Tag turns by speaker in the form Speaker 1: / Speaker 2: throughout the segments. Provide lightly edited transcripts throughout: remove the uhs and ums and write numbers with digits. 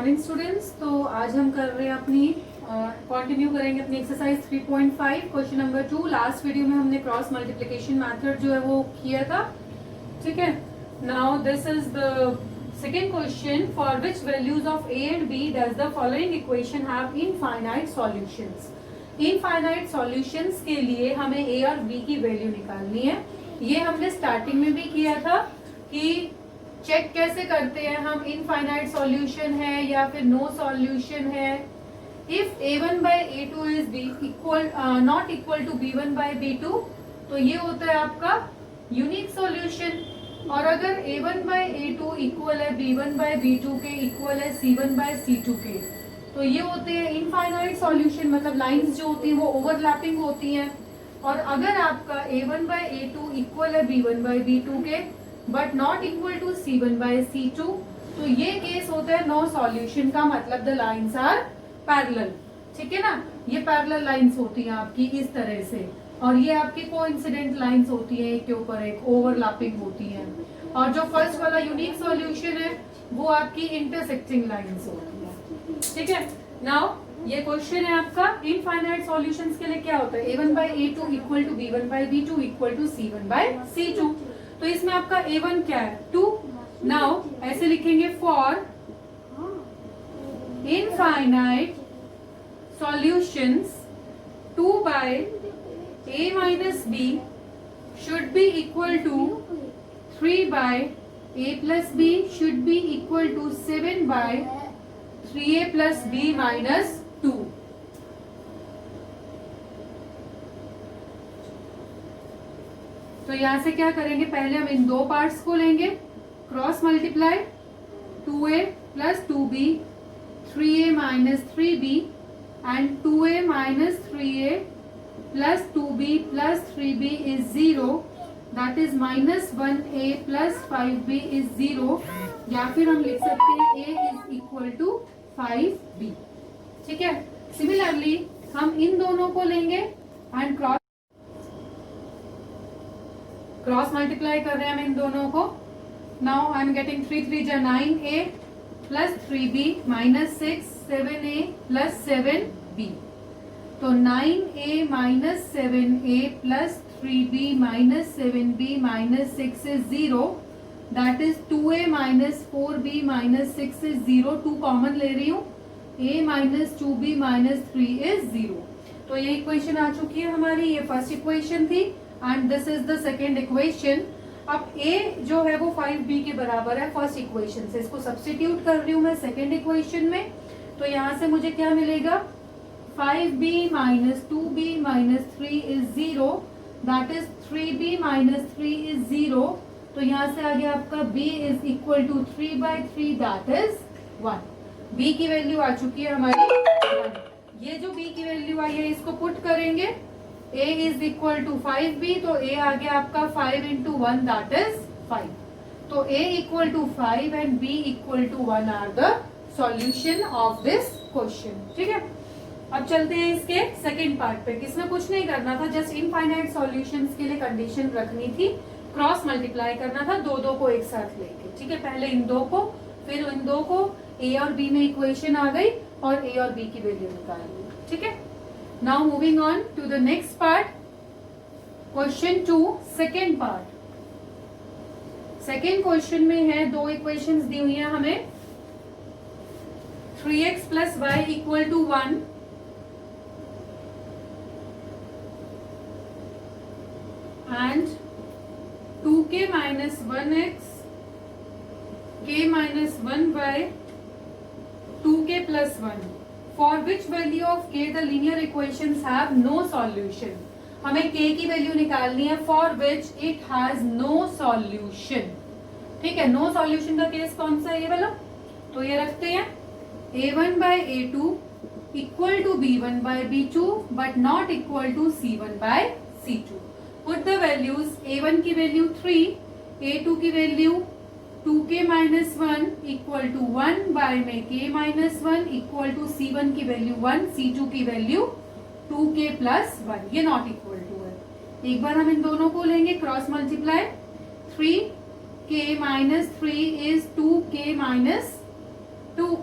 Speaker 1: Morning students. तो आज हम कर रहे हैं अपनी कंटिन्यू करेंगे अपनी exercise 3.5 question number 2। Last video में हमने क्रॉस मल्टीप्लिकेशन मेथड जो है वो किया था, ठीक है। Now this is the second question, for which values of a and b does the following equation have infinite solutions. Infinite solutions के लिए हमें ए और बी की वैल्यू निकालनी है। ये हमने स्टार्टिंग में भी किया था कि चेक कैसे करते हैं हम, इनफाइनाइट सॉल्यूशन है या फिर नो सॉल्यूशन है। If a1 by a2 is equal not equal to b1 by b2 तो ये होता है आपका यूनिक सॉल्यूशन। और अगर a1 by a2 इक्वल है b1 by b2 के इक्वल है c1 by c2 के, तो ये होते हैं इनफाइनाइट सॉल्यूशन। मतलब लाइंस जो होती हैं वो ओवरलैपिंग होती हैं। और अगर आपका a1 by a2 इक्वल है b1 by b2 के but not equal to c1 by c2, तो ये केस होता है नो सॉल्यूशन का। मतलब द लाइंस आर पैरेलल, ठीक है ना। ये पैरेलल लाइंस होती हैं आपकी इस तरह से, और ये आपकी कोइंसिडेंट लाइंस होती हैं, एक के ऊपर एक ओवरलैपिंग होती हैं। और जो फर्स्ट वाला यूनिक सॉल्यूशन है वो आपकी इंटरसेक्टिंग लाइंस होती है, ठीक है। नाउ ये क्वेश्चन है आपका, इनफाइनाइट सॉल्यूशंस के लिए क्या होता है, a1 by a2 equal to b1 by b2 equal to c1 by c2। तो इसमें आपका a1 क्या है, 2। नाउ ऐसे लिखेंगे, for infinite solutions 2 by a minus b should be equal to 3 by a plus b should be equal to 7 by 3a plus b minus 2। तो यहां से क्या करेंगे, पहले हम इन दो पार्ट्स को लेंगे, cross multiply 2a plus 2b 3a minus 3b and 2a minus 3a plus 2b plus 3b is 0, that is minus 1a plus 5b is 0। या फिर हम लिख सकते हैं a is equal to 5b, ठीक है। सिमिलरली हम इन दोनों को लेंगे एंड क्रॉस मल्टीप्लाई कर रहे हैं हम इन दोनों को। नाउ आई एम गेटिंग 3 3 जा 9a plus 3b minus 6 7a plus 7b। तो 9a minus 7a plus 3b minus 7b minus 6 is 0, that is 2a minus 4b minus 6 is 0। 2 common ले रही हूँ, a minus 2b minus 3 is 0। तो ये equation आ चुकी है हमारी, ये फर्स्ट इक्वेशन थी and this is the second equation. अब a जो है वो 5b के बराबर है फर्स्ट इक्वेशन से, इसको सब्स्टिट्यूट कर रही हूँ मैं सेकेंड इक्वेशन में। तो यहाँ से मुझे क्या मिलेगा, 5b minus 2b minus 3 is 0, that is 3b minus 3 is 0। तो यहाँ से आगे आपका b is equal to 3 by 3 that is 1। b की वैल्यू आ चुकी है हमारी 1। ये जो b की वैल्यू आई है इसको पुट करेंगे, a is equal to 5b, तो a आ गया आपका 5 इंटू 1 दैट इज 5। तो a equal to 5 and b equal to 1 are the solution of this question, ठीक है। अब चलते हैं इसके सेकंड पार्ट पे। किसमें कुछ नहीं करना था, जस्ट इनफाइनाइट सॉल्यूशंस के लिए कंडीशन रखनी थी, क्रॉस मल्टीप्लाई करना था दो दो को एक साथ लेके, ठीक है। पहले इन दो को फिर इन दो को, a और b में इक्वेशन आ गई और a और b की वैल्यू निकाल ली, ठीक है। Now moving on to the next part, question 2 second part. Second question में है दो इक्वेशंस दी हुई है हमें, 3x plus y equal to 1 and 2k minus 1x k minus 1y 2k plus 1। For which value of k the linear equations have no solution. हमें k की value निकालनी है for which it has no solution, ठीक है। No solution का case कौन सा है, ये वाला। तो ये रखते हैं a1 by a2 equal to b1 by b2 but not equal to c1 by c2। Put the values, a1 की वैल्यू 3, a2 की value 2k minus 1 equal to 1 by में k minus 1 equal to c1 की value 1, c2 की value 2k plus 1, ये not equal to है। एक बार हम इन दोनों को लेंगे cross multiply, 3k minus 3 is 2k minus 2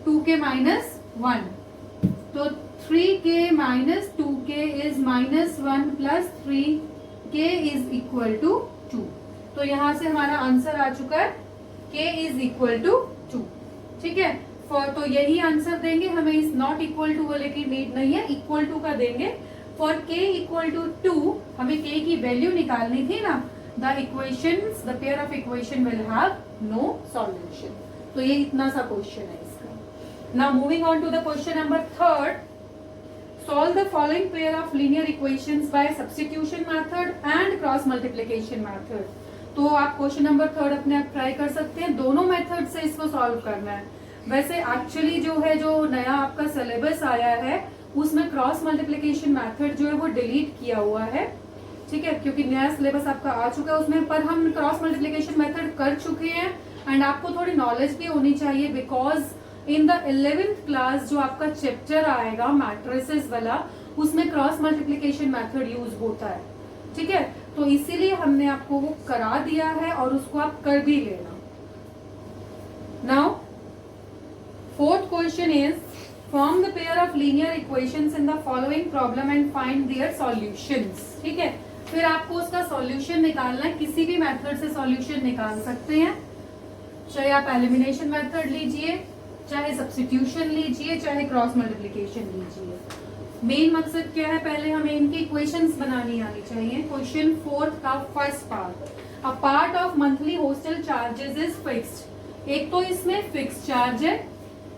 Speaker 1: 2k minus 1, तो 3k minus 2k is minus 1 plus 3k is equal to 2। तो यहां से हमारा आंसर आ चुका है k इज इक्वल टू 2। ठीक है, तो यही आंसर देंगे, हमें इस नॉट इक्वल टू वाले की नीड नहीं है, इक्वल टू का देंगे। फॉर k इक्वल टू 2 हमें k की वैल्यू निकालनी थी ना, the equations, the pair of equation will have no solution. तो ये इतना सा क्वेश्चन है इसका। Now moving on to the question number 3, solve the following pair of linear equations by substitution method and cross multiplication method। तो आप question number 3 अपने आप ट्राई कर सकते हैं, दोनों मेथड से इसको सॉल्व करना है। वैसे एक्चुअली जो है, जो नया आपका सिलेबस आया है उसमें क्रॉस मल्टीप्लिकेशन मेथड जो है वो डिलीट किया हुआ है। ठीक है, क्योंकि नया सिलेबस आपका आ चुका है उसमें, पर हम क्रॉस मल्टीप्लिकेशन मेथड कर चुके हैं। एंड आपको थोड़ी नॉलेज भी होनी चाहिए, because in the 11th class जो आपका चैप्टर आएगा मैट्रिसेस वाला, उसमें क्रॉस मल्टीप्लिकेशन मेथड यूज होता है। ठीक है, तो इसीलिए हमने आपको वो करा दिया है और उसको आप कर भी लेना। Now fourth question is form the pair of linear equations in the following problem and find their solutions. ठीक है, फिर आपको उसका सॉल्यूशन निकालना है, किसी भी मेथड से सॉल्यूशन निकाल सकते हैं, चाहे आप एलिमिनेशन मेथड लीजिए, चाहे सब्स्टिट्यूशन लीजिए, चाहे क्रॉस मल्टीप्लिकेशन लीजिए। मेन मकसद क्या है, पहले हमें इनकी इक्वेशंस बनानी आनी चाहिए। क्वेश्चन 4 का first part, a part of monthly hostel charges is fixed. एक तो इसमें फिक्स चार्ज है,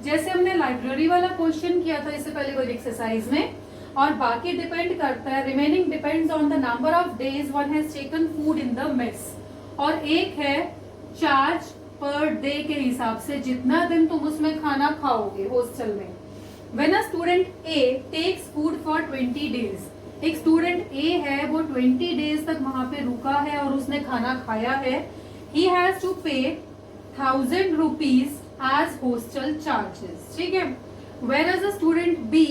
Speaker 1: जैसे हमने लाइब्रेरी वाला क्वेश्चन किया था इससे पहले कोई एक्सरसाइज में, और बाकी डिपेंड करता है, remaining depends on the number of days one has taken food in the mess. और एक है चार्ज पर डे के हिसाब से, जितना दिन तुम उसमें खाना खाओगे हॉस्टल में। When a student A takes food for 20 days, एक स्टूडेंट A है वो 20 डेज तक वहां पे रुका है और उसने खाना खाया है, he has to pay 1000 rupees as hostel charges। ठीक है, whereas a student B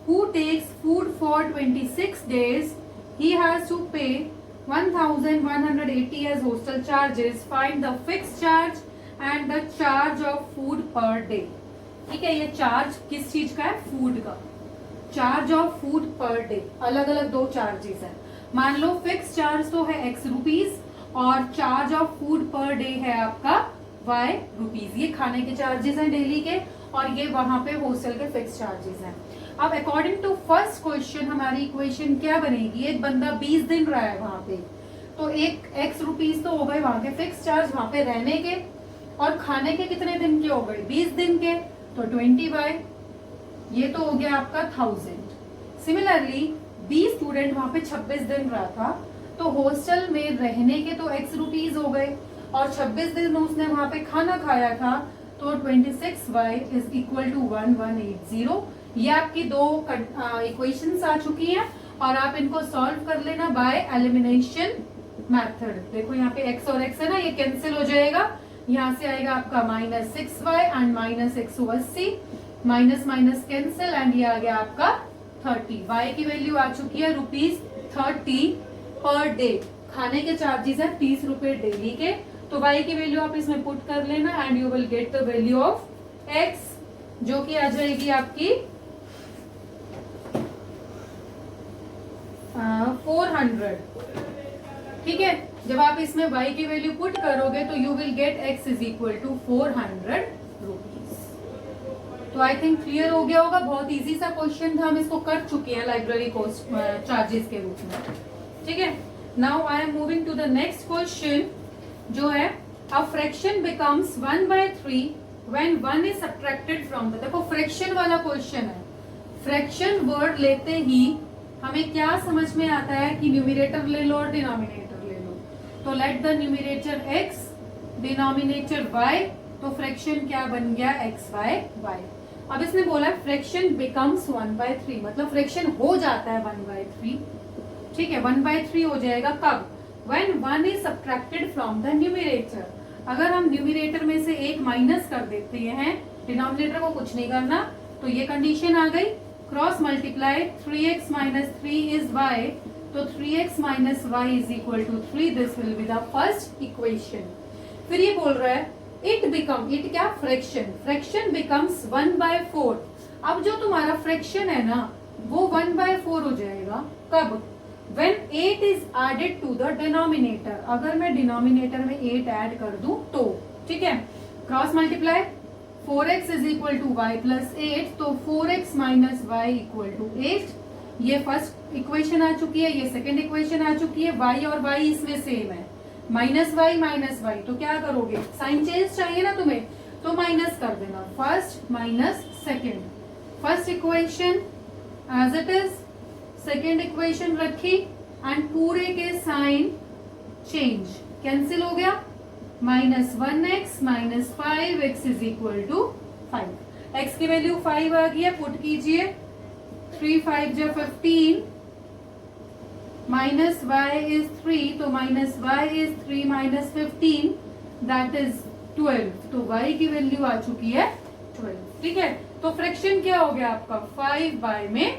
Speaker 1: who takes food for 26 days, he has to pay 1180 as hostel charges। Find the fixed charge and the charge of food per day। ठीक है, ये charge किस चीज का है, food का। Charge of food per day, अलग अलग दो चार्जेस हैं। मान लो फिक्स चार्ज तो है x रुपीज और charge of food per day है आपका y रुपीज। ये खाने के चार्जेस हैं डेली के, और ये वहां पे हॉस्टल के फिक्स चार्जेस हैं। अब अकॉर्डिंग टू फर्स्ट क्वेश्चन हमारी इक्वेशन क्या बनेगी, एक बंदा 20 दिन रहा है वहां पे, तो एक x रुपीज तो हो गए वहां के फिक्स चार्ज वहां पे रहने के, और खाने के कितने दिन के हो गए, 20 दिन के, तो 20 बाय ये तो हो गया आपका 1000। सिमिलरली बी स्टूडेंट वहां पे 26 दिन रहा था, तो हॉस्टल में रहने के तो x रुपीज हो गए, और 26 दिन उसने वहां पे खाना खाया था, तो 26y इज इक्वल टू 1180। ये आपकी दो इक्वेशंस आ चुकी हैं, और आप इनको सॉल्व कर लेना बाय एलिमिनेशन मेथड। देखो यहाँ पे x और x है ना, ये कैंसिल हो जाएगा, यहाँ से आएगा आपका -6y and -180, minus minus cancel, and ये आ गया आपका 30। y की वैल्यू आ चुकी है ₹30 पर डे। खाने के चार्जेस है 30 रुपए डेली के, तो y की वैल्यू आप इसमें पुट कर लेना and you will get the value of x, जो कि आ जाएगी आपकी 400। ठीक है, जब आप इसमें y की वैल्यू पुट करोगे तो you will get x is equal to 400 rupees. तो आई थिंक क्लियर हो गया होगा, बहुत इजी सा क्वेश्चन था, हम इसको कर चुके हैं लाइब्रेरी कॉस्ट चार्जेस के रूप में। ठीक है, now I am moving to the next question, जो है a fraction becomes 1/3 when 1 is subtracted from the. देखो फ्रैक्शन वाला क्वेश्चन है, फ्रैक्शन वर्ड लेते ही हमें क्या समझ में आता है कि न्यूमरेटर ले लो और डिनोमिनेटर ले लो। तो let the numerator x, denominator y, तो फ्रैक्शन क्या बन गया x/y। अब इसने बोला फ्रैक्शन बिकम्स 1/3, मतलब फ्रैक्शन हो जाता है 1/3। ठीक है, 1/3 हो जाएगा कब, when 1 is subtracted from the numerator. अगर हम न्यूमरेटर में से एक माइनस कर देते हैं, डिनोमिनेटर को कुछ नहीं करना, तो ये कंडीशन आ गई। Cross multiply 3x minus 3 is y, तो 3x minus y is equal to 3, this will be the first equation. फिर ये बोल रहा है इट बिकम, इट क्या, फ्रैक्शन, फ्रैक्शन बिकम्स 1/4। अब जो तुम्हारा फ्रैक्शन है ना वो 1/4 हो जाएगा कब, when 8 is added to the denominator, अगर मैं डिनोमिनेटर में 8 ऐड कर दूं तो, ठीक है। Cross multiply, 4x is equal to y plus 8, तो 4x minus Y equal to 8। ये फर्स्ट इक्वेशन आ चुकी है, ये सेकेंड इक्वेशन आ चुकी है। y और y इसमें सेम है, माइनस वाई, तो क्या करोगे, साइन चेंज चाहिए ना तुम्हें, तो माइनस कर देना, first minus second, first equation as it is, second equation रखी एंड पूरे के साइन चेंज, कैंसिल हो गया, -1x minus 5x is equal to 5। x की वैल्यू 5 आ गई है, पुट कीजिए, 3 5 जा 15, माइनस y इज 3, तो minus y is 3 minus 15 that is 12, तो y की वैल्यू आ चुकी है 12, ठीक है। तो फ्रैक्शन क्या हो गया आपका, 5/12।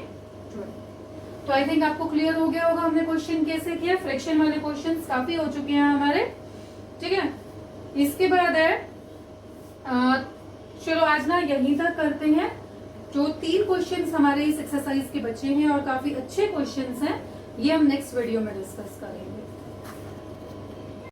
Speaker 1: तो आई थिंक आपको क्लियर हो गया होगा हमने क्वेश्चन कैसे किया। फ्रैक्शन वाले क्वेश्चंस काफी हो चुके हैं हमारे, ठीक है। इसके बाद है चलो आज ना यहीं तक करते हैं। जो 3 क्वेश्चंस हमारे इस एक्सरसाइज के बचे हैं और काफी अच्छे क्वेश्चंस हैं, ये हम नेक्स्ट वीडियो में डिस्कस करेंगे।